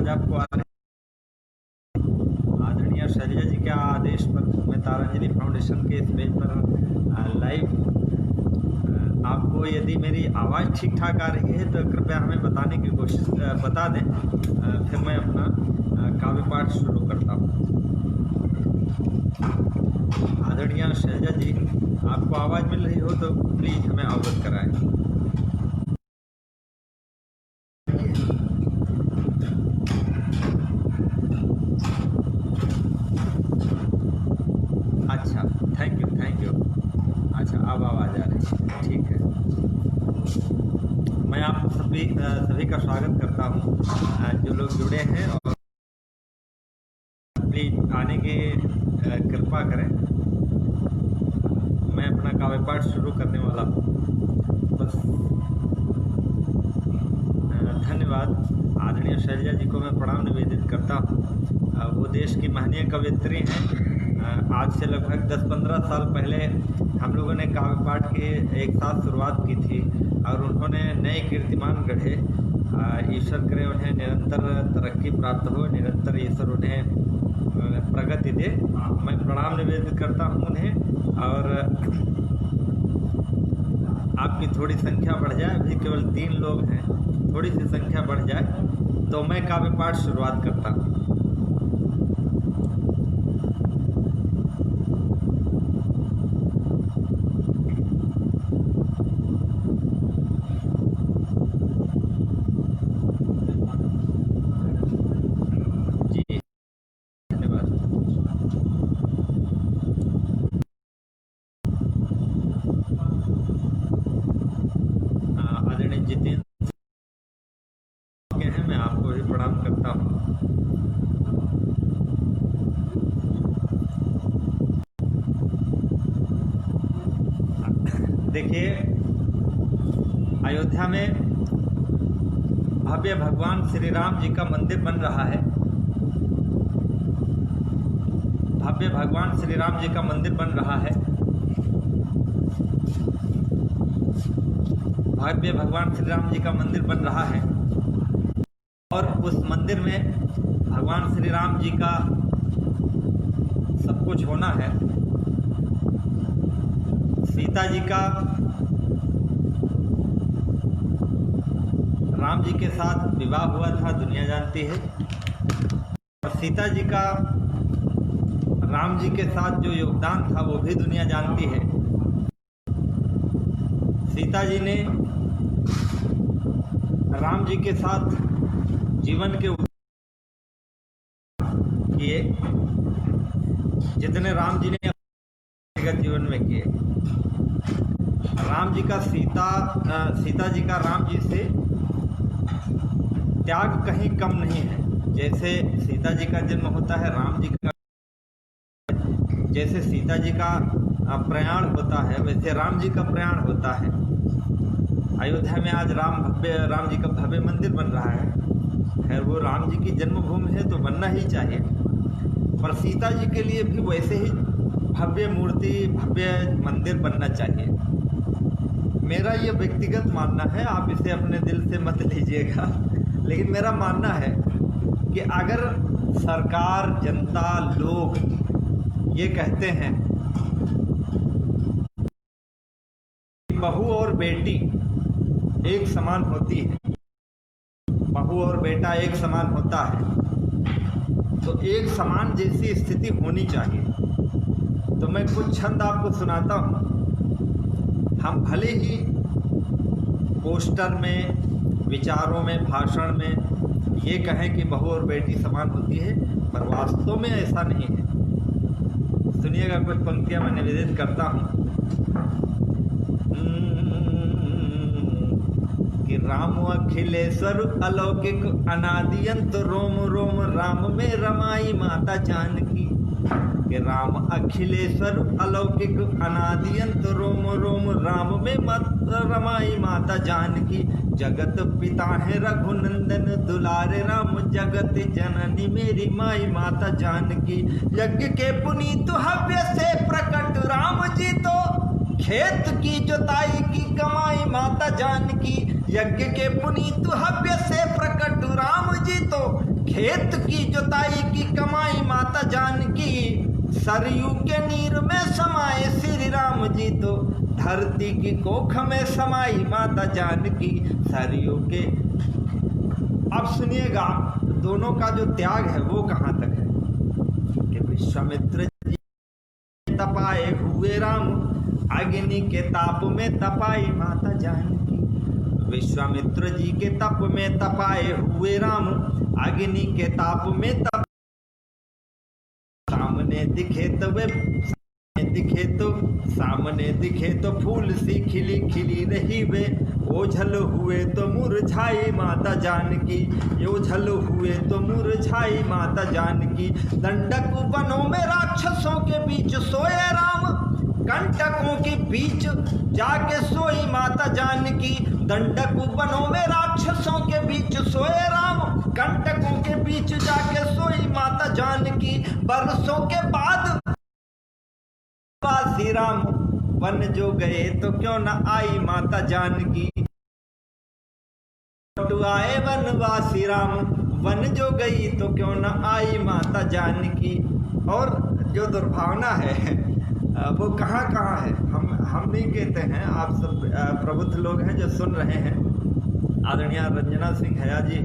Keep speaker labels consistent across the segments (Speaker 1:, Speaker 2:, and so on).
Speaker 1: आवाज़ आपको आ रही है? आदरणीय शैलजा जी के आदेश पर मैं तारांजलि फाउंडेशन के इस पेज पर लाइव आपको यदि मेरी आवाज़ ठीक ठाक आ रही है तो कृपया हमें बताने की कोशिश बता दें, फिर मैं अपना काव्य पाठ शुरू करता हूँ। आदरणीय शैलजा जी, आपको आवाज़ मिल रही हो तो प्लीज़ हमें अवगत कराएं। अच्छा, थैंक यू। अच्छा, अब आवाज़ आ रही है, ठीक है। मैं आप सभी का स्वागत करता हूँ जो लोग जुड़े हैं, और प्लीज़ आने की कृपा करें। मैं अपना काव्य पाठ शुरू करने वाला हूँ। बस धन्यवाद। आदरणीय शैलजा जी को मैं प्रणाम निवेदित करता हूँ। वो देश की महनीय कवयित्री हैं। आज से लगभग 10-15 साल पहले हम लोगों ने काव्य पाठ की एक साथ शुरुआत की थी और उन्होंने नए कीर्तिमान गढ़े। ईश्वर करे उन्हें निरंतर तरक्की प्राप्त हो, निरंतर ईश्वर उन्हें प्रगति दे। मैं प्रणाम निवेदित करता हूँ उन्हें, और आपकी थोड़ी संख्या बढ़ जाए, अभी केवल 3 लोग हैं, थोड़ी सी संख्या बढ़ जाए तो मैं काव्य पाठ शुरुआत करता हूँ। जितेंद्र के हैं, मैं आपको भी प्रणाम करता हूँ। देखिए, अयोध्या में भव्य भगवान श्री राम जी का मंदिर बन रहा है। भव्य भगवान श्री राम जी का मंदिर बन रहा है। भव्य भगवान श्री राम जी का मंदिर बन रहा है, और उस मंदिर में भगवान श्री राम जी का सब कुछ होना है। सीता जी का राम जी के साथ विवाह हुआ था, दुनिया जानती है। और सीता जी का राम जी के साथ जो योगदान था वो भी दुनिया जानती है। सीता जी ने राम जी के साथ जीवन के किए जितने राम जी ने व्यक्तिगत जीवन में किए। राम जी का सीता जी का राम जी से त्याग कहीं कम नहीं है। जैसे सीता जी का जन्म होता है, राम जी का, जैसे सीता जी का प्रयाण होता है, वैसे राम जी का प्रयाण होता है। अयोध्या में आज राम जी का भव्य मंदिर बन रहा है। खैर, वो राम जी की जन्मभूमि है तो बनना ही चाहिए, पर सीता जी के लिए भी वैसे ही भव्य मूर्ति, भव्य मंदिर बनना चाहिए। मेरा ये व्यक्तिगत मानना है, आप इसे अपने दिल से मत लीजिएगा, लेकिन मेरा मानना है कि अगर सरकार, जनता, लोग ये कहते हैं कि बहू और बेटी एक समान होती है, बहू और बेटा एक समान होता है, तो एक समान जैसी स्थिति होनी चाहिए। तो मैं कुछ छंद आपको सुनाता हूँ। हम भले ही पोस्टर में, विचारों में, भाषण में ये कहें कि बहू और बेटी समान होती है, पर वास्तव में ऐसा नहीं है। सुनिएगा, कुछ पंक्तियाँ मैं निवेदित करता हूँ कि राम अखिलेश्वर अलौकिक अनादियंत रोम रोम राम में रमाई माता जानकी। कि राम अखिलेश्वर अलौकिक अनादियंत रोम रोम राम में रमाई माता जानकी। जगत पिता है रघुनंदन दुलारे राम, जगत जननी मेरी माई माता जानकी। यज्ञ के पुनीत हव्य से प्रकट राम जी तो खेत की जुताई की कमाई माता जानकी। यज्ञ के पुनीत हव्य से प्रकट राम जी तो खेत की जुताई की कमाई माता जानकी, सरयू के नीर में समाए श्री राम जी तो धरती की कोख में समाई माता जानकी सरयू के। अब सुनिएगा दोनों का जो त्याग है वो कहाँ तक है कि विश्वामित्र जी तपाए हुए राम, अग्नि के ताप में तपाई माता जानकी। विश्वामित्र जी के तप में तपाए हुए राम, अग्नि के ताप में तप, सामने दिखे तो फूल सी खिली खिली रही वे, ओझल हुए तो मुरझाई माता जानकी, ओझल हुए तो मुरझाई माता जानकी। दंडक वनों में राक्षसों के बीच सोए राम, कंटकों के बीच जाके सोई माता जानकी। दंडक वनों में राक्षसों के बीच सोए राम, कंटकों के बीच जाके सोई माता जानकी। बरसों के बाद वासी राम, वन जो गए तो क्यों न आई माता जानकी। आए वनवासी राम, वन जो गई तो क्यों न आई माता जानकी। और जो दुर्भावना है वो कहाँ कहाँ है, हम नहीं कहते हैं, आप सब प्रबुद्ध लोग हैं जो सुन रहे हैं। आदरणीय रंजना सिंह हया जी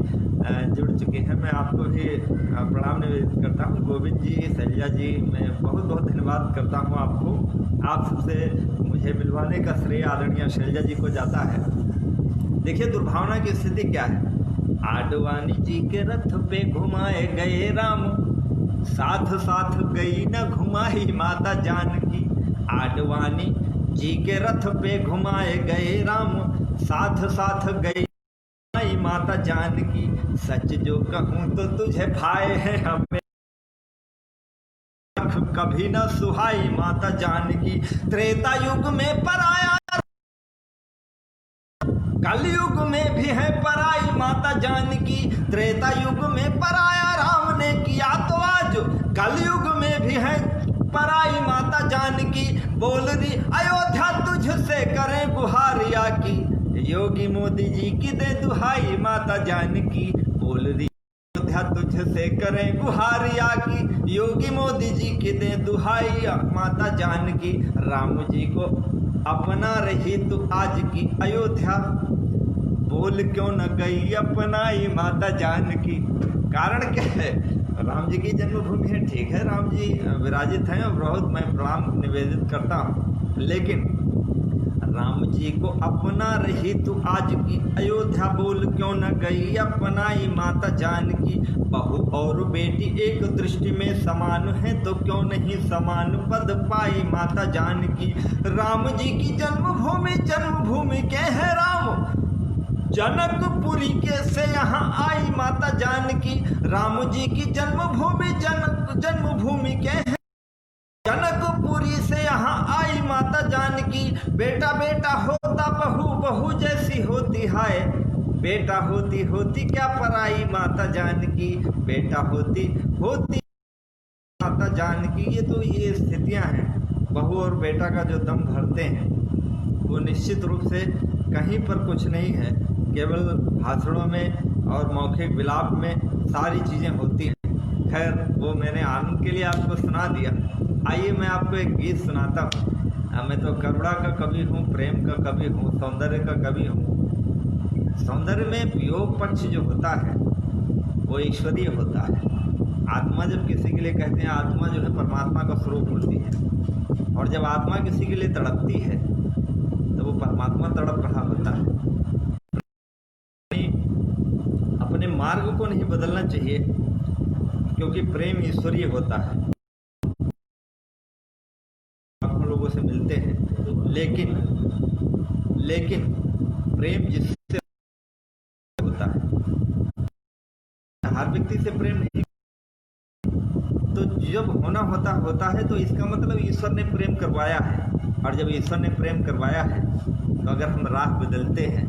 Speaker 1: जुड़ चुके हैं, मैं आपको भी प्रणाम निवेदित करता हूँ। गोविंद जी, शैलजा जी, मैं बहुत बहुत धन्यवाद करता हूँ आपको। आप सबसे मुझे मिलवाने का श्रेय आदरणीय शैलजा जी को जाता है। देखिए दुर्भावना की स्थिति क्या है। आडवाणी जी के रथ पे घुमाए गए राम, साथ साथ गई न घुमाई माता जानकी। आडवाणी जी के रथ पे घुमाए गए राम, साथ साथ गई माता जानकी। सच जो कहूँ तो तुझे भाए हैं हमें, कभी न सुहाई माता जानकी। त्रेता युग में पराया, कलयुग में भी है पराई माता जानकी। त्रेता युग में पराया राम ने किया तो आज कलयुग में भी है पराई माता जानकी। बोल रही अयोध्या तुझसे करें गुहारिया की, योगी मोदी जी की दे दुहाई माता जानकी। बोल रही अयोध्या तुझसे करें गुहारिया की, योगी मोदी जी की दे दुहाई माता जानकी। राम जी को अपना रही तू आज की अयोध्या, बोल क्यों न गई अपनाई माता जानकी। कारण क्या है, राम जी की जन्मभूमि है, ठीक है, राम जी विराजित हैं और बहुत मैं प्रणाम निवेदित करता हूँ, लेकिन राम जी को अपना रही तू आज की अयोध्या, बोल क्यों न गई अपनाई माता जानकी। बहू और बेटी एक दृष्टि में समान है तो क्यों नहीं समान पद पाई माता जानकी। राम जी की जन्मभूमि के है राम, जनकपुरी के से यहाँ आई माता जानकी। राम जी की जन्मभूमि के है जनकपुरी से यहाँ आई माता जानकी। बेटा बेटा होता बहू बहू जैसी होती हाय, बेटा होती होती क्या पराई माता जानकी। बेटा होती होती माता जानकी। ये स्थितियां हैं, बहू और बेटा का जो दम भरते हैं वो निश्चित रूप से कहीं पर कुछ नहीं है, केवल भाषणों में और मौखिक विलाप में सारी चीज़ें होती हैं। खैर वो मैंने आनंद के लिए आपको सुना दिया। आइए मैं आपको एक गीत सुनाता हूँ। मैं तो करुणा का कवि हूँ, प्रेम का कवि हूँ, सौंदर्य का कवि हूँ। सौंदर्य में वियोग पक्ष जो होता है वो ईश्वरीय होता है। आत्मा जब किसी के लिए कहते हैं, आत्मा जो है परमात्मा का स्वरूप होती है, और जब आत्मा किसी के लिए तड़पती है तो वो परमात्मा तड़प रहा होता है। अपने मार्ग को नहीं बदलना चाहिए, क्योंकि प्रेम ईश्वरीय होता है। लोगों से मिलते हैं, लेकिन प्रेम जिससे होता है, हर व्यक्ति से प्रेम नहीं। तो जब होना होता है तो इसका मतलब ईश्वर ने प्रेम करवाया है, और जब ईश्वर ने प्रेम करवाया है तो अगर हम राह बदलते हैं,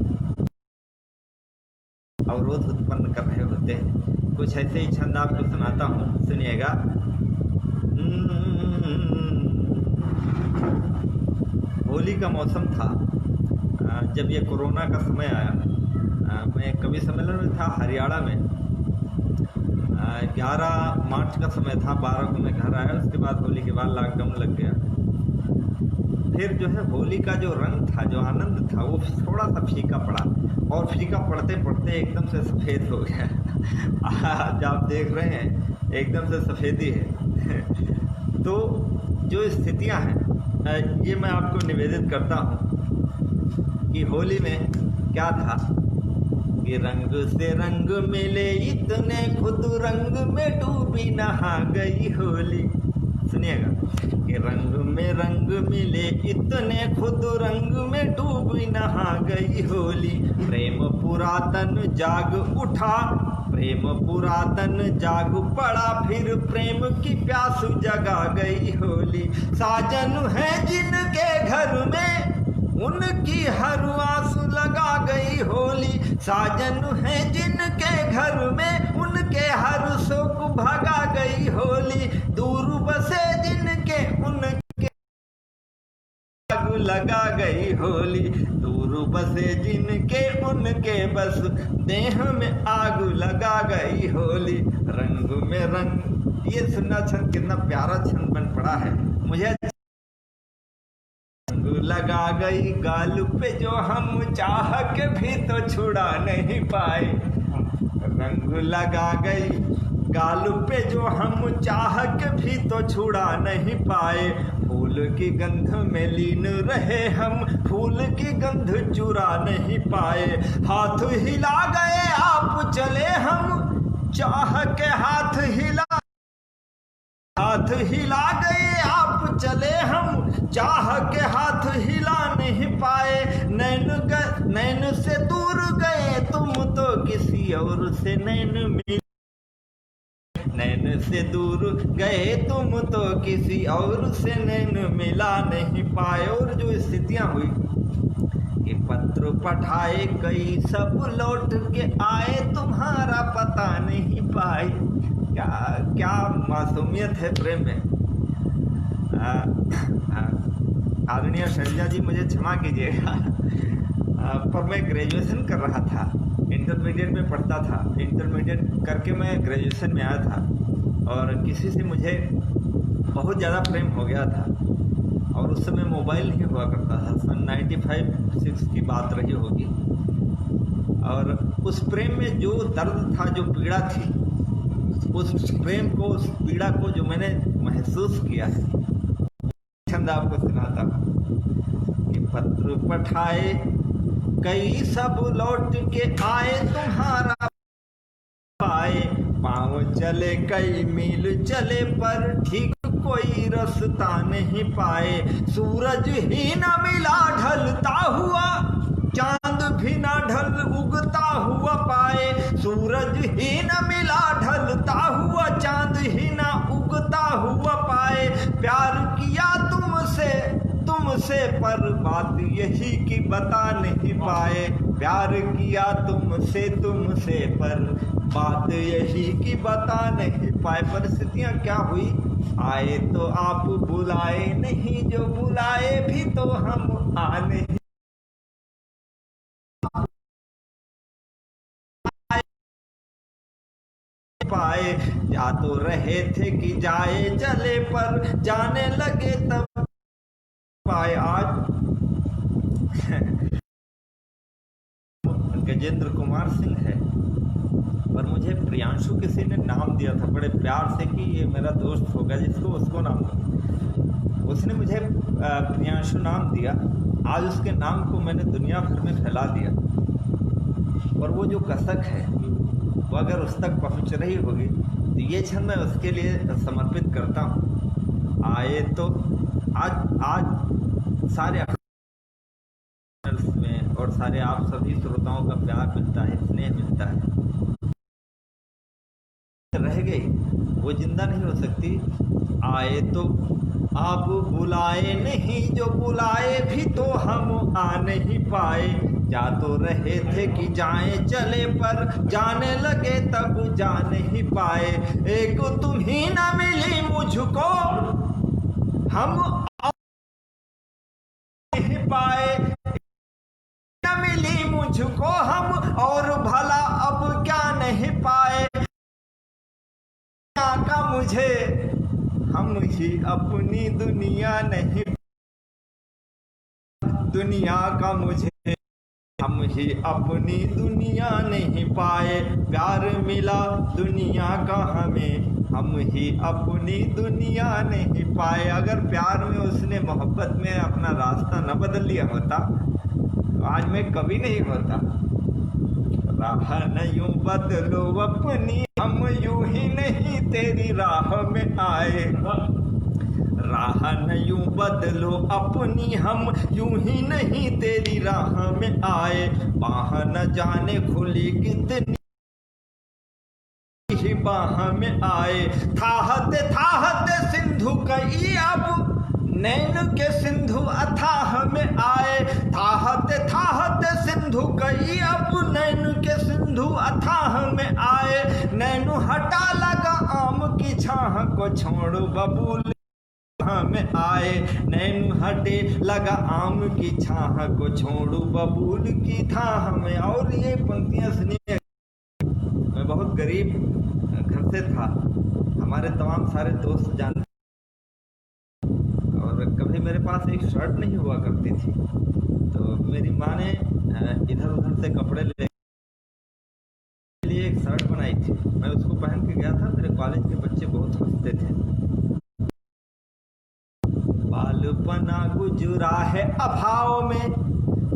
Speaker 1: अवरोध उत्पन्न कर रहे होते हैं। कुछ ऐसे ही छंद आपको सुनाता हूँ, सुनिएगा। होली का मौसम था जब ये कोरोना का समय आया। मैं कवि सम्मेलन में था हरियाणा में। 11 मार्च का समय था, 12 को मैं घर आया। उसके बाद होली के बाद लॉकडाउन लग गया। फिर जो है होली का जो रंग था, जो आनंद था, वो थोड़ा सा फीका पड़ा, और फीका पड़ते पड़ते एकदम से सफ़ेद हो गया। आज आप देख रहे हैं एकदम से सफ़ेदी है। तो जो स्थितियां हैं, ये मैं आपको निवेदित करता हूँ कि होली में क्या था कि रंग से रंग मिले इतने, खुद रंग में डूबी नहा गई होली। सुनिएगा कि रंग में रंग मिले इतने, खुद रंग में डूबी नहा गई होली। प्रेम पुरातन जाग उठा, प्रेम पुरातन जाग पड़ा, फिर प्रेम की प्यास जगा गई होली। साजन है जिनके घर में, उनकी हर आस लगा गई होली। साजन है जिनके घर में, उनके हर सुख भगा गई होली। दूर बसे जिनके, उनके आग लगा गई होली। दूर बसे जिनके, उनके बस देह में आग लगा गई होली। रंग में रंग, ये सुनना छंद कितना प्यारा छंद बन पड़ा है मुझे। लगा गई गाल पे जो हम चाह के भी तो छुड़ा नहीं पाए। रंग लगा गई गाल पे जो हम चाह के भी तो छुड़ा नहीं पाए। फूल की गंध में लीन रहे हम, फूल की गंध चुरा नहीं पाए। हाथ हिला गए आप चले हम, चाह के हाथ हिला गए आप चले हम, चाह के हाथ हिला नहीं पाए। नैन से दूर गए तुम तो किसी और से नैन मिले। नैन से दूर गए तुम तो किसी और से नैन मिला नहीं पाए। और जो स्थितियां हुई कि पत्र पठाए कई सब लौट के आए, तुम्हारा पता नहीं पाए। क्या मासूमियत है प्रेम में। आदरणीय शैलजा जी मुझे क्षमा कीजिएगा, पर मैं ग्रेजुएशन कर रहा था, इंटरमीडिएट में पढ़ता था। इंटरमीडिएट करके मैं ग्रेजुएशन में आया था, और किसी से मुझे बहुत ज़्यादा प्रेम हो गया था। और उस समय मोबाइल नहीं हुआ करता था, सन 95-6 की बात रही होगी। और उस प्रेम में जो दर्द था, जो पीड़ा थी, उस प्रेम को, उस पीड़ा को जो मैंने महसूस किया है, छंद आपको सुनाता हूँ कि पत्र पठाए कई सब लौट के आए, तुम्हारा पाए। पाँव चले कई मील चले, पर ठीक कोई रास्ता नहीं पाए। सूरज ही न मिला ढलता हुआ, चांद भी न ढल उगता हुआ पाए। सूरज ही न मिला ढलता हुआ, चांद ही न उगता हुआ पाए। प्यार किया तुमसे पर बात यही कि बता नहीं पाए। प्यार किया तुमसे पर बात यही कि बता नहीं पाए। परिस्थितियां क्या हुई, आए तो आप बुलाए नहीं, जो बुलाए भी तो हम आ नहीं पाए। जा तो रहे थे कि जाए चले, पर जाने लगे तब पाए। आज गजेंद्र कुमार सिंह है, पर मुझे प्रियांशु किसी ने नाम दिया था बड़े प्यार से कि ये मेरा दोस्त होगा, जिसको उसको नाम दो। उसने मुझे प्रियांशु नाम दिया। आज उसके नाम को मैंने दुनिया भर में फैला दिया, और वो जो कसक है वो अगर उस तक पहुंच रही होगी तो ये क्षण मैं उसके लिए समर्पित करता हूँ। आए तो आज सारे में और सारे आप सभी श्रोताओं का प्यार मिलता है, स्नेह मिलता है। रह गई वो जिंदा नहीं हो सकती। आए तो आप बुलाए नहीं, जो बुलाए भी तो हम आ नहीं पाए। जा तो रहे थे कि जाए चले, पर जाने लगे तब जा नहीं पाए। एक तुम ही न मिली मुझको, हम नहीं पाए। न मिली मुझको हम, और भला अब क्या नहीं पाए। मुझे, हम ही अपनी दुनिया नहीं, दुनिया का मुझे, हम ही अपनी दुनिया नहीं पाए, प्यार मिला दुनिया का हमें, हम ही अपनी दुनिया नहीं पाए। अगर प्यार में उसने मोहब्बत में अपना रास्ता न बदल लिया होता तो आज मैं कभी नहीं होता। राह न यूं बदलो अपनी, हम यूं ही नहीं तेरी राह में आए। राह न यूं बदलो अपनी, हम यूं ही नहीं तेरी राह में आए। बाह न जाने खुली कितनी ही बाह में आए। थाहते थाहते सिंधु कई अब नैन के सिंधु अथाह में आए। थाहते थाहते सिंधु कई अब नैन के सिंधु अथाह में आए। नैनु हटा लगा आम की छाह को छोड़ बबूल में आए। नैनु हटे लगा आम की छाह को छोड़ू बबूल की थाह में। और ये पंक्तियां सुनिए, मैं बहुत गरीब घर से था, हमारे तमाम सारे दोस्त जानते, और कभी मेरे पास एक शर्ट नहीं हुआ करती थी, तो मेरी माँ ने इधर उधर से कपड़े ले लिए एक शर्ट बनाई थी। मैं उसको पहन के गया था, मेरे कॉलेज के बच्चे बहुत हंसते थे। बालपना गुजरा है अभाव में,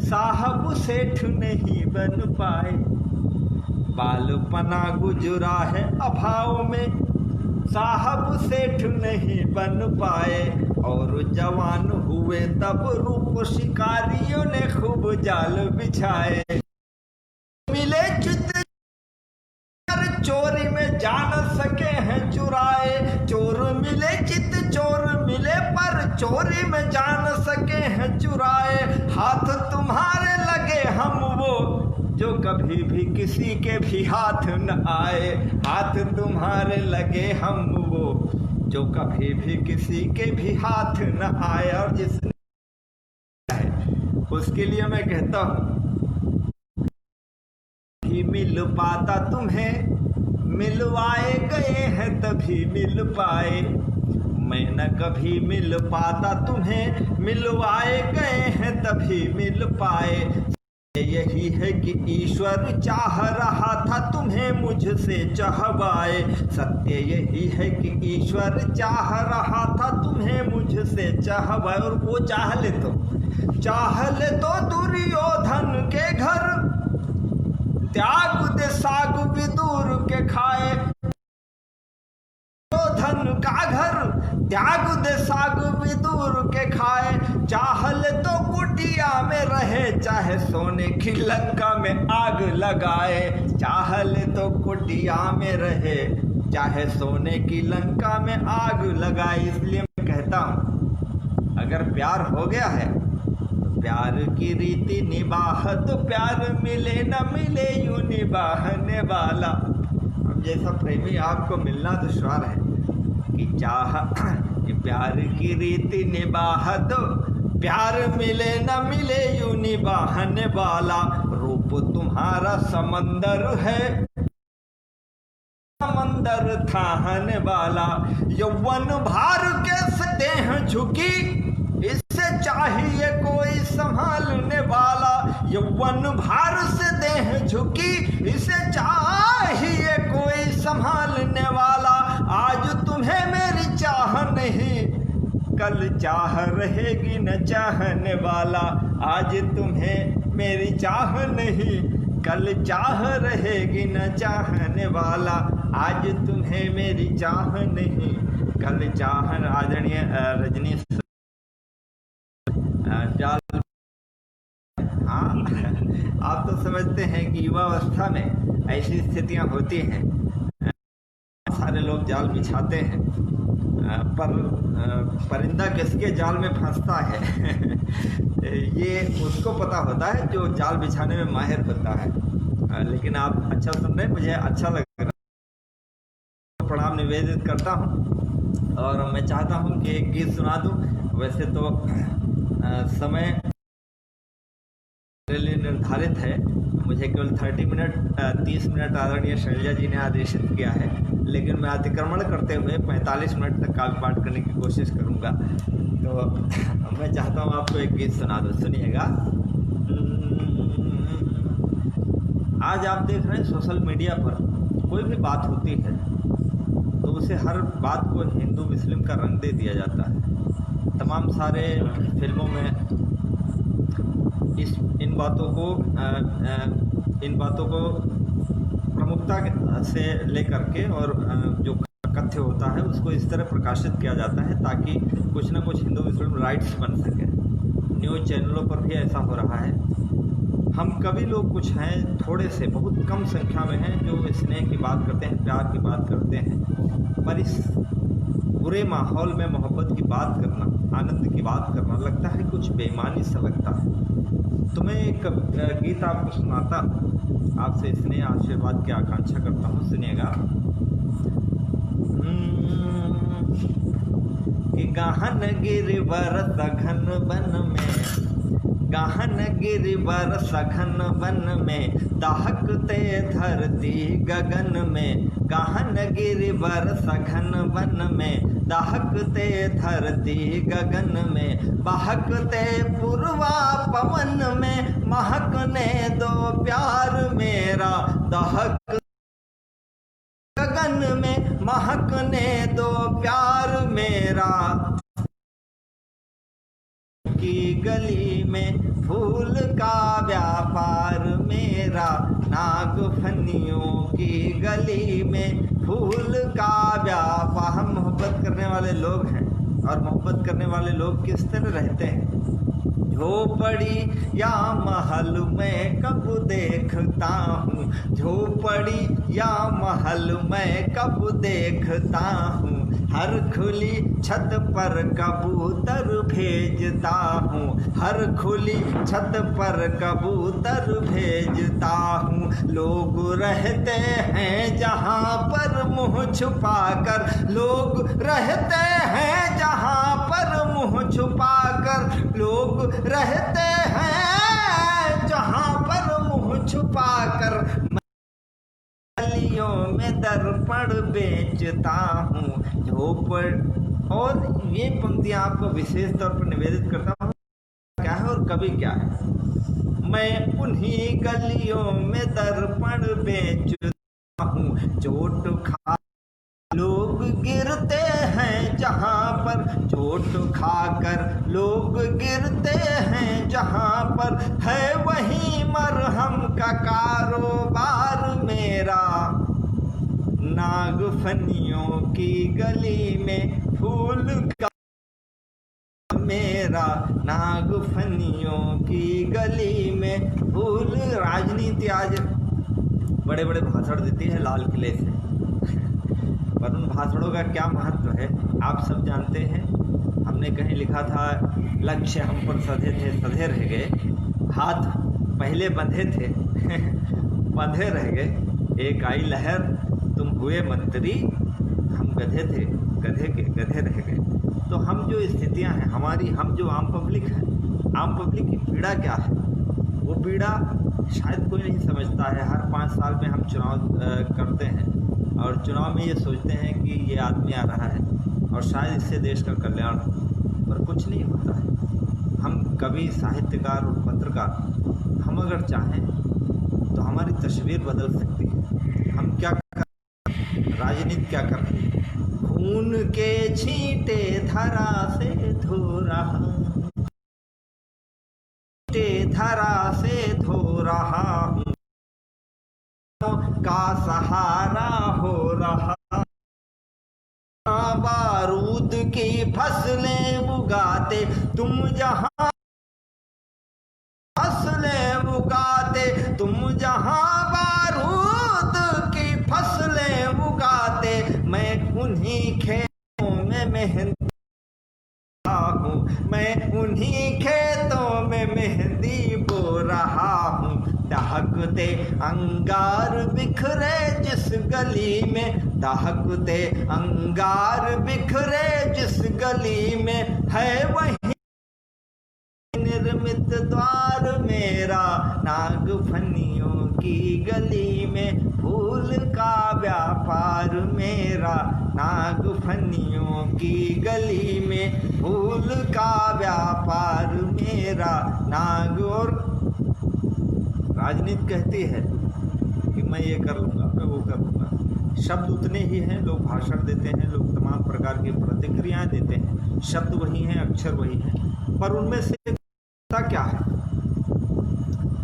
Speaker 1: साहब सेठ नहीं बन पाए। बालपना गुजरा है अभाव में, साहब सेठ नहीं बन पाए। और जवान हुए तब रूप शिकारियों ने खूब जाल बिछाए। मिले चित चोरी में जान सके हैं चुराए। चोर मिले चित चोर मिले पर चोरी में जान सके हैं चुराए। हाथ तुम्हारे लगे हम वो जो कभी भी किसी के भी हाथ न आए। हाथ तुम्हारे लगे हम वो जो कभी भी किसी के भी हाथ न आए। और जिसने उसके लिए मैं कहता हूँ, ही मिल पाता तुम्हें मिलवाए गए हैं तभी मिल पाए। मैं न कभी मिल पाता तुम्हें मिलवाए गए हैं तभी मिल पाए। यही है कि ईश्वर चाह रहा था तुम्हें मुझसे चाहवाए। सत्य यही है कि ईश्वर चाह रहा था तुम्हें मुझसे चाहवाए। और वो चाह ले तो दुर्योधन के घर त्याग दे साग विदुर के खाए। दुर्योधन का घर त्याग दे साग विदुर के खाए। चाहल तो कुटिया में रहे चाहे सोने की लंका में आग लगाए। चाहल तो कुटिया में रहे चाहे सोने की लंका में आग लगाए। इसलिए मैं कहता हूँ, अगर प्यार हो गया है तो प्यार की रीति निबाह, तो प्यार मिले न मिले यूं निभाने वाला। अब जैसा प्रेमी आपको मिलना दुश्वार है कि चाह कि प्यार की रीति निबाह, तो प्यार मिले न मिले यूं निभाने वाला। रूप तुम्हारा समंदर है समंदर थाहने वाला। यौवन भार के देह झुकी इससे चाहिए कोई संभालने वाला। यौवन भार से देह झुकी इसे चाहिए कोई संभालने वाला। आज तुम्हें मेरी चाह नहीं कल चाह रहेगी न चाहने वाला। आज तुम्हें मेरी चाह नहीं कल चाह रहेगी न चाहने वाला। आज तुम्हें मेरी चाह नहीं कल चाह। आदरणीय रजनी जाल, हाँ आप तो समझते हैं कि युवावस्था में ऐसी स्थितियां होती हैं, सारे लोग जाल बिछाते हैं, पर परिंदा किसके जाल में फंसता है ये उसको पता होता है जो जाल बिछाने में माहिर होता है। लेकिन आप अच्छा सुन रहे हैं, मुझे अच्छा लग रहा है। प्रणाम निवेदित करता हूँ और मैं चाहता हूँ कि एक गीत सुना दूँ। वैसे तो समय मेरे लिए निर्धारित है। मुझे केवल 30 मिनट आदरणीय शैलजा जी ने आदेशित किया है, लेकिन मैं अतिक्रमण करते हुए 45 मिनट तक काव्य पाठ करने की कोशिश करूंगा। तो मैं चाहता हूं आपको एक गीत सुना दूं, सुनिएगा। आज आप देख रहे हैं सोशल मीडिया पर कोई भी बात होती है तो उसे हर बात को हिंदू मुस्लिम का रंग दे दिया जाता है। तमाम सारे फिल्मों में इन बातों को प्रमुखता से लेकर के और जो कथ्य होता है उसको इस तरह प्रकाशित किया जाता है ताकि कुछ ना कुछ हिंदू मुस्लिम राइट्स बन सके। न्यूज़ चैनलों पर भी ऐसा हो रहा है। हम कभी लोग कुछ हैं, थोड़े से बहुत कम संख्या में हैं जो स्नेह की बात करते हैं, प्यार की बात करते हैं, पर इस बुरे माहौल में मोहब्बत की बात करना, आनंद की बात करना लगता है कुछ बेईमानी सा लगता है। तो मैं एक गीत आपको सुनाता, आपसे स्नेह आशीर्वाद की आकांक्षा करता हूँ, सुनिएगा। कि गहन गिरिवर सघन वन में, गहन गिरिवर सघन वन में, दहकते धरती गगन में, गहन गिरिवर सघन वन में, दहकते धरती गगन में, बहकते पूर्वा पवन में, महकने दो प्यार मेरा, दहक गगन में महकने दो प्यार मेरा, की गली में फूल का व्यापार मेरा, नागफनियों की गली में फूल का व्यापार। हम मोहब्बत करने वाले लोग हैं और मोहब्बत करने वाले लोग किस तरह रहते हैं। झोपड़ी या महल में कब देखता हूँ, झोपड़ी या महल में कब देखता हूँ, हर खुली छत पर कबूतर भेजता हूँ, हर खुली छत पर कबूतर भेजता हूँ। लोग रहते हैं जहाँ पर मुँह छुपाकर, लोग रहते हैं जहाँ पर मुँह छुपाकर, लोग रहते हैं जहाँ पर मुँह छुपाकर, गलियों में दर्पण बेचता हूँ, झोपड़। और ये पंक्तियाँ आपको विशेष तौर पर निवेदित करता हूँ, क्या है और कभी क्या है। मैं उन्हीं गलियों में दर्पण बेचता हूँ, चोट खा लोग गिरते हैं जहाँ पर, चोट खाकर लोग गिरते हैं जहाँ पर, है वहीं मरहम का कारोबार मेरा, नागफनियों की गली में फूल का मेरा, नागफनियों की गली में फूल। राजनीति आज बड़े बड़े भाषण देती है लाल किले से, पर उन भाषणों का क्या महत्व है आप सब जानते हैं। हमने कहीं लिखा था, लक्ष्य हम पर सधे थे सधे रह गए, हाथ पहले बंधे थे बंधे रह गए, एक आई लहर तुम हुए मंत्री, हम गधे थे गधे के गधे रह गए। तो हम जो स्थितियां हैं हमारी, हम जो आम पब्लिक है, आम पब्लिक की पीड़ा क्या है, वो पीड़ा शायद कोई नहीं समझता है। हर 5 साल में हम चुनाव करते हैं और चुनाव में ये सोचते हैं कि ये आदमी आ रहा है और शायद इससे देश का कल्याण हो, पर कुछ नहीं होता है। हम कवि, साहित्यकार और पत्रकार, हम अगर चाहें तो हमारी तस्वीर बदल सकती है। हम क्या कर, राजनीति क्या कर रही है, खून के छींटे धरा से धो रहा, धरा से धो रहा हूँ, का सहारा हो रहा, बारूद की फसलें उगाते तुम जहां, फसलें उगाते तुम जहां, बारूद की फसलें उगाते, मैं उन्हीं खेतों में मेहनत हूँ, मैं उन्हीं खेतों में मेहंदी बो रहा हूँ। दहकते अंगार बिखरे जिस गली में, दहकते अंगार बिखरे जिस गली में, है वही निर्मित द्वार मेरा, नाग फनियों की गली में फूल का व्यापार मेरा, नाग फनियों की गली में फूल का व्यापार मेरा। नाग और राजनीति कहती है कि मैं ये कर लूँगा, मैं वो कर लूँगा। शब्द उतने ही हैं, लोग भाषण देते हैं, लोग तमाम प्रकार की प्रतिक्रियाएं देते हैं, शब्द वही हैं, अक्षर वही हैं, पर उनमें से क्या है?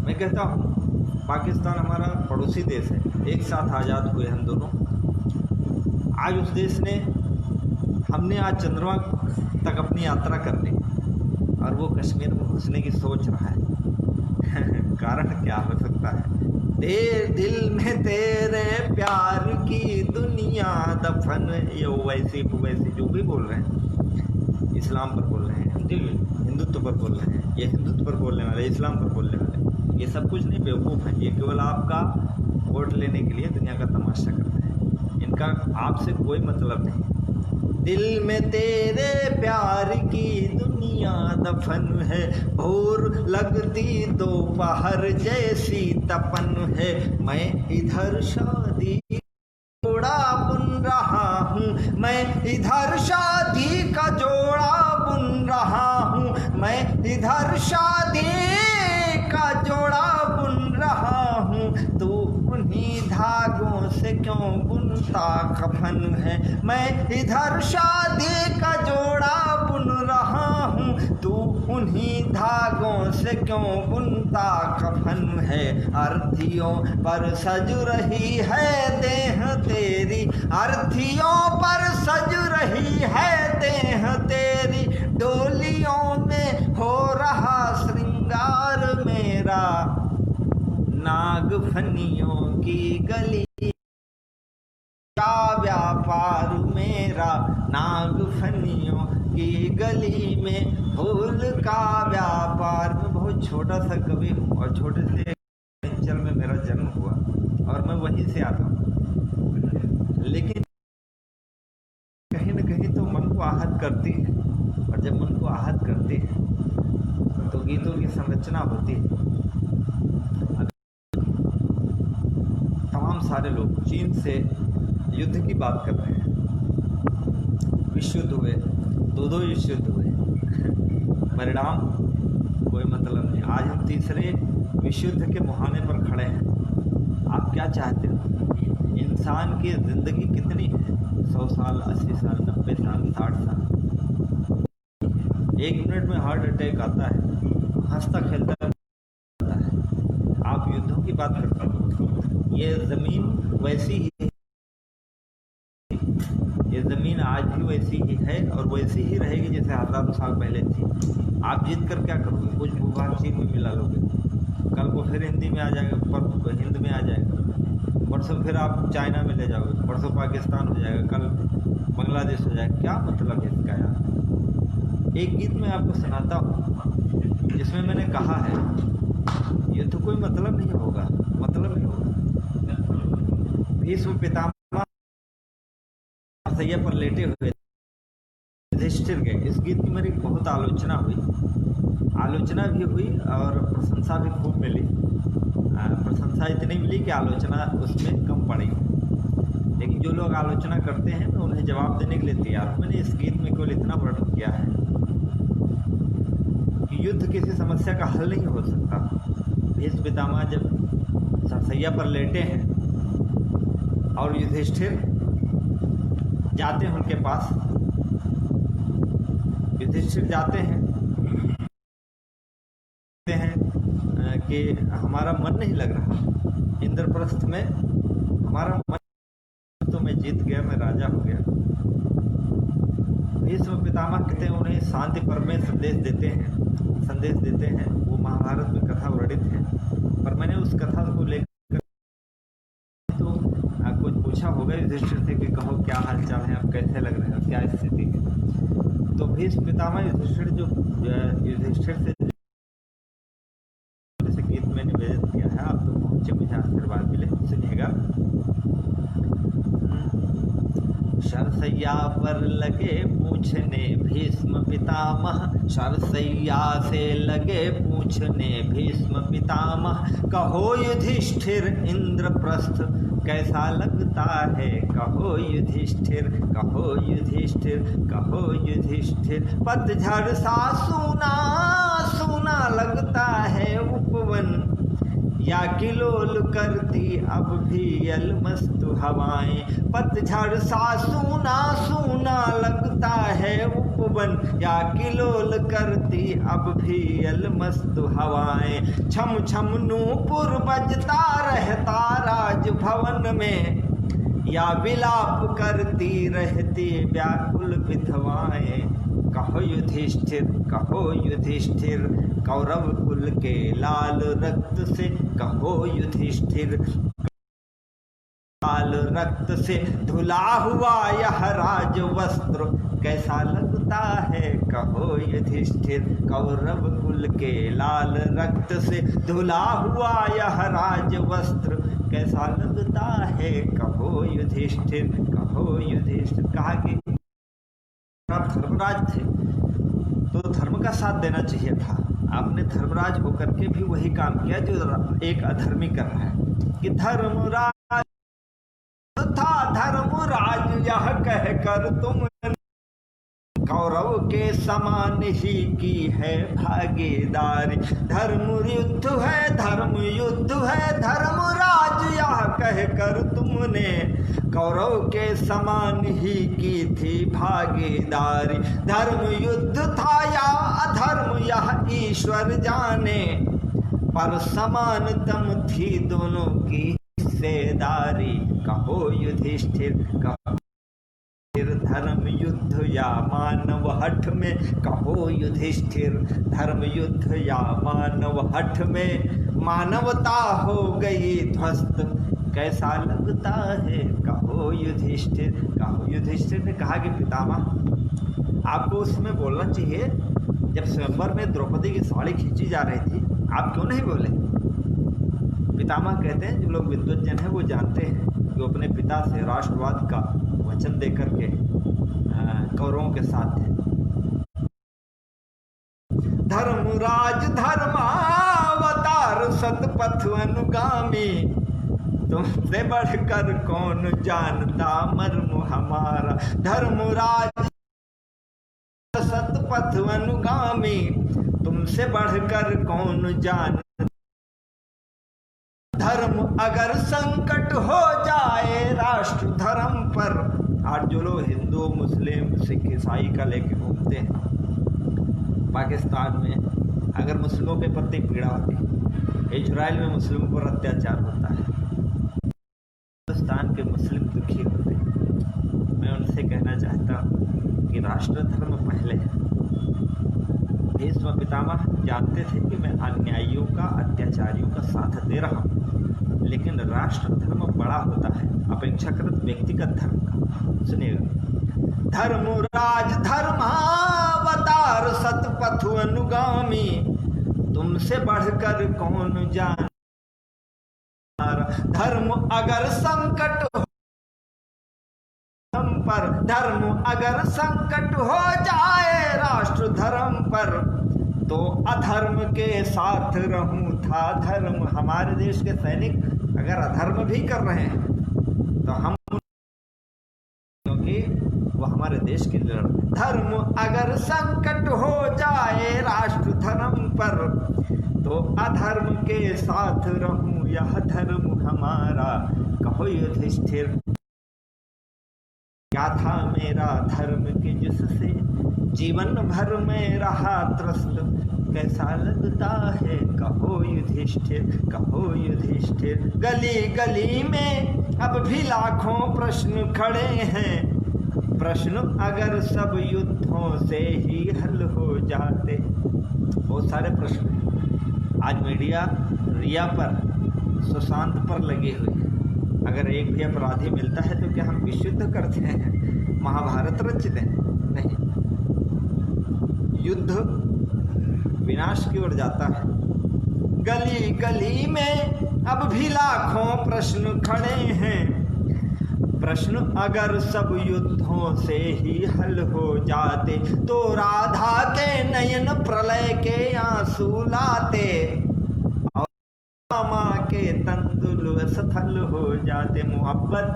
Speaker 1: मैं कहता हूँ पाकिस्तान हमारा पड़ोसी देश है, एक साथ आज़ाद हुए हम दोनों। आज उस देश ने, हमने आज चंद्रमा तक अपनी यात्रा कर ली और वो कश्मीर में घुसने की सोच रहा है। कारण क्या हो सकता है? दिल में तेरे प्यार की दुनिया दफन, ये वैसी जो भी बोल रहे हैं, इस्लाम पर बोल रहे हैं, हिंदुत्व पर बोल रहे हैं, ये हिंदुत्व पर बोलने वाले, इस्लाम पर बोलने वाले, ये सब कुछ नहीं, बेवकूफ़ है। ये केवल आपका वोट लेने के लिए दुनिया का तमाशा करते हैं, इनका आपसे कोई मतलब नहीं। दिल में तेरे प्यार की दुनिया दफन है, भोर लगती दोपहर जैसी तपन है। मैं इधर शादी जोड़ा बुन रहा हूँ, मैं इधर शादी का जोड़ा बुन रहा हूँ, मैं इधर शादी का जोड़ा बुन रहा हूँ। तू उन्हीं धागों से क्यों बुनता कफन है? मैं इधर शादी का जोड़ा बुन रहा हूँ, तू उन्हीं धागों से क्यों बुनता कफन है? अर्थियों पर सज रही है देह तेरी, अर्थियों पर सज रही है देह तेरी, डोलियों में हो रहा श्रृंगार मेरा। नाग फनियों की गली का व्यापार मेरा, नाग फनियों की गली में फूल का व्यापार। मैं बहुत छोटा सा कवि हूँ और छोटे से अंचल में मेरा जन्म हुआ और मैं वहीं से आता हूँ, लेकिन कहीं न कहीं तो मन को आहत करती है, और जब मन को आहत करती है तो गीतों की संरचना होती है। तमाम सारे लोग चीन से युद्ध की बात कर रहे हैं, विश्व युद्ध हुए, दो विश्व युद्ध हुए, परिणाम कोई मतलब नहीं। आज हम तीसरे विश्व युद्ध के मुहाने पर खड़े हैं। आप क्या चाहते हो? इंसान की ज़िंदगी कितनी है? 100 साल, 80 साल, 90 साल, 60 साल। 1 मिनट में हार्ट अटैक आता है, हंसता खेलता आता है। आप युद्धों की बात करते हो। ये ज़मीन वैसी ही है, ये ज़मीन आज भी वैसी ही है और वैसी ही रहेगी जैसे हज़ारों साल पहले थी। आप जीत कर क्या करोगे? कुछ भूभाग चीन में मिला लोगे, कल को फिर हिंदी में आ जाएगा, परसों को हिंद में आ जाएगा, परसों फिर आप चाइना में ले जाओगे, परसों पाकिस्तान हो जाएगा, कल बांग्लादेश हो जाएगा। क्या मतलब है इसका यार? एक गीत मैं आपको सुनाता हूँ जिसमें मैंने कहा है ये तो कोई मतलब नहीं होगा, मतलब नहीं होगा। भीष्म पितामह सैया पर लेटे हुए युधिष्ठिर के, इस गीत की मेरी बहुत आलोचना भी हुई और प्रशंसा भी खूब मिली। प्रशंसा इतनी मिली कि आलोचना उसमें कम पड़ी, लेकिन जो लोग आलोचना करते हैं मैं उन्हें जवाब देने के लिए तैयार हूँ। मैंने इस गीत में केवल इतना वर्णन किया है कि युद्ध किसी समस्या का हल नहीं हो सकता। भीष्म पितामह जब सरसैया पर लेटे हैं और युधिष्ठिर जाते हैं उनके पास, युधिष्ठिर जाते हैं कि हमारा मन नहीं लग रहा इंद्रप्रस्थ में, हमारा मन, तो मैं जीत गया, मैं राजा हो गया। भीष्म पितामह कहते हैं, उन्हें शांति पर्व में संदेश देते हैं। वो महाभारत में कथा वर्णित है, पर मैंने उस कथा को लेकर तो कुछ पूछा होगा युधिष्ठिर से कि कहो क्या हालचाल है, अब कैसे लग रहे हैं, क्या स्थिति है। तो भीष्म पितामह युधिष्ठिर से गीत में निवेदन किया है, आप तो पहुँचे, मुझे आशीर्वाद मिले, सुनिएगा। शरसैया पर लगे पूछने भीष्म पितामह, शरसैया से लगे पूछने भीष्म पितामह, कहो युधिष्ठिर इंद्रप्रस्थ कैसा लगता है, कहो युधिष्ठिर, कहो युधिष्ठिर, कहो युधिष्ठिर। पतझड़ सा सूना सूना लगता है उपवन, या किलोल करती अब भी अलमस्तु हवाएं। पतझड़ सा सूना सूना लगता है उपवन, या किलोल करती अब भी अलमस्तु हवाएं। छम छम नूपुर बजता रहता राजभवन में, या विलाप करती रहती व्याकुल विधवाएं। कहो युधिष्ठिर, कहो युधिष्ठिर, कौरव कुल के लाल रक्त से, कहो युधिष्ठिर, लाल रक्त से धुला हुआ यह राज वस्त्र कैसा लगता है, कहो युधिष्ठिर। कौरव कुल के लाल रक्त से धुला हुआ यह राज वस्त्र कैसा लगता है, कहो युधिष्ठिर, कहो युधिष्ठिर। कहा कि आप धर्मराज थे तो धर्म का साथ देना चाहिए था, आपने धर्मराज होकर के भी वही काम किया जो एक अधर्मी कर रहा है। कि धर्मराज था धर्मराज यह कहकर तुम कौरव के समान ही की है भागीदारी। धर्म युद्ध है, धर्म युद्ध है, धर्मराज यह कहकर तुमने कौरव के समान ही की थी भागीदारी। धर्म युद्ध था या अधर्म यह ईश्वर जाने, पर समानतम थी दोनों की हिस्सेदारी। कहो युधिष्ठिर, कहो धर्म युद्ध या मानव हठ में, कहो युधिष्ठिर, धर्म युद्ध या मानव हठ में मानवता हो गई ध्वस्त कैसा लगता है, कहो युधिष्ठिर। कहो युधिष्ठिर ने कहा कि पितामह आपको उसमें बोलना चाहिए, जब स्वयंवर में द्रौपदी की साड़ी खींची जा रही थी आप क्यों नहीं बोले। पितामह कहते हैं जो लोग विद्वज्जन हैं वो जानते हैं कि वो अपने पिता से राष्ट्रवाद का वचन देकर के कौरवों के साथ थे। धर्मराज धर्मावतार सतपथ अनुगामी, तुमसे बढ़कर कौन जानता मर्म हमारा। धर्मराज सतपथ अनुगामी, तुमसे बढ़कर कौन जान। धर्म अगर संकट हो जाए राष्ट्र धर्म पर, आज जो लोग हिंदू मुस्लिम सिख ईसाई का लेके घूमते हैं, पाकिस्तान में अगर मुस्लिमों के प्रति पीड़ा होती है, इजराइल में मुस्लिमों पर अत्याचार होता है, हिंदुस्तान के मुस्लिम दुखी होते हैं, मैं उनसे कहना चाहता हूँ कि राष्ट्र धर्म पहले है। भीष्म पितामह जानते थे कि मैं अन्यायियों का अत्याचारियों का साथ दे रहा हूँ, लेकिन राष्ट्र धर्म बड़ा होता है अपेक्षाकृत व्यक्तिगत धर्म का। सुनिएगा, धर्मराज धर्मावतार सतपथ अनुगामी, तुमसे बढ़कर कौन जान। धर्म अगर संकट पर, धर्म अगर संकट हो जाए राष्ट्र धर्म पर, तो अधर्म के साथ रहूं था धर्म। हमारे देश के सैनिक अगर अधर्म भी कर रहे हैं तो हम, क्योंकि वो हमारे देश के लिए। धर्म अगर संकट हो जाए राष्ट्र धर्म पर, तो अधर्म के साथ रहूं यह धर्म हमारा। कहो युधिष्ठिर, क्या था मेरा धर्म कि जिससे जीवन भर में रहा त्रस्त कैसा लगता है, कहो युधिष्ठिर, कहो युधिष्ठिर। गली गली में अब भी लाखों प्रश्न खड़े हैं, प्रश्न अगर सब युद्धों से ही हल हो जाते। बहुत सारे प्रश्न हैं आज मीडिया रिया पर, सुशांत पर लगे हुए हैं। अगर एक भी अपराधी मिलता है तो क्या हम विश्व युद्ध करते हैं, महाभारत रचते हैं? नहीं, युद्ध विनाश की ओर जाता है। गली गली में अब भी लाखों प्रश्न खड़े हैं, प्रश्न अगर सब युद्धों से ही हल हो जाते तो राधा के नयन प्रलय के आंसू लाते और रामा के तंदुल सफल हो जाते। मोहब्बत,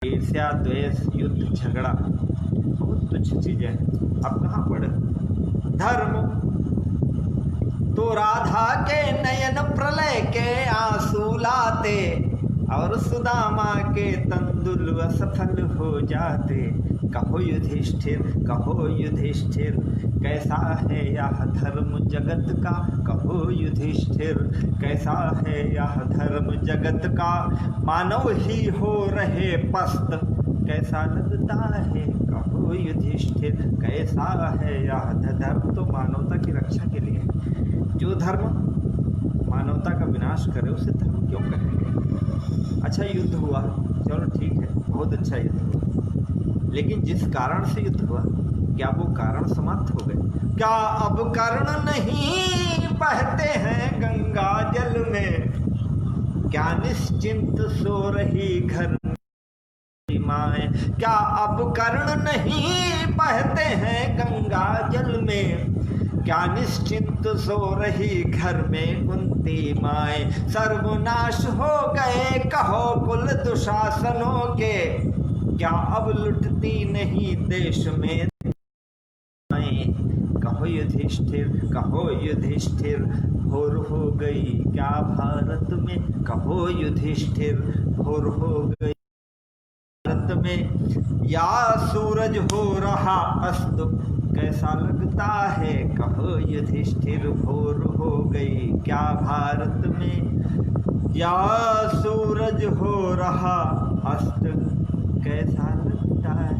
Speaker 1: ईर्ष्या, द्वेष, युद्ध, झगड़ा बहुत तुच्छ चीजें हैं। अब कहाँ पड़े धर्म? तो राधा के नयन प्रलय के आंसू लाते और सुदामा के तंदुल असफल हो जाते। कहो युधिष्ठिर, कहो युधिष्ठिर, कैसा है यह धर्म जगत का? कहो युधिष्ठिर, कैसा है यह धर्म जगत का? मानव ही हो रहे पस्त, कैसा लगता है? कहो युधिष्ठिर, कैसा है यह धर्म? तो मानवता की रक्षा के लिए, जो धर्म मानवता का विनाश करे उसे धर्म क्यों कहेंगे? अच्छा युद्ध हुआ, चलो ठीक है, बहुत अच्छा युद्ध हुआ, लेकिन जिस कारण से युद्ध हुआ क्या वो कारण समाप्त हो गए? क्या अब कर्ण नहीं बहते हैं गंगा जल में? क्या निश्चिंत सो रही घर में माए? क्या अब कर्ण नहीं बहते हैं गंगा जल में? क्या निश्चिंत सो रही घर में कुंती माए? सर्वनाश हो गए कहो कुल दुशासनों के, क्या अब लुटती नहीं देश में? कहो युधिष्ठिर, कहो युधिष्ठिर, भोर हो गई क्या भारत में? कहो युधिष्ठिर, भोर हो गई भारत में? या सूरज हो रहा अस्त, कैसा लगता है? कहो युधिष्ठिर, भोर हो गई क्या भारत में? या सूरज हो रहा अस्त, कैसा लगता है?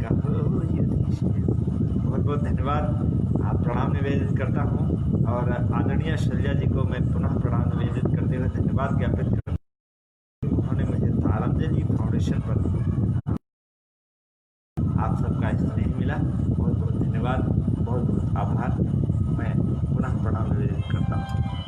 Speaker 1: कहो युधिष्ठिर। बहुत बहुत धन्यवाद, आप प्रणाम निवेदित करता हूँ और आदरणीय शैलजा जी को मैं पुनः प्रणाम निवेदित करते हुए धन्यवाद ज्ञापित करता हूँ। उन्होंने मुझे तारंजलि फाउंडेशन पर आप सबका स्नेह मिला, बहुत बहुत धन्यवाद, बहुत बहुत आभार। मैं पुनः प्रणाम निवेदित करता हूँ।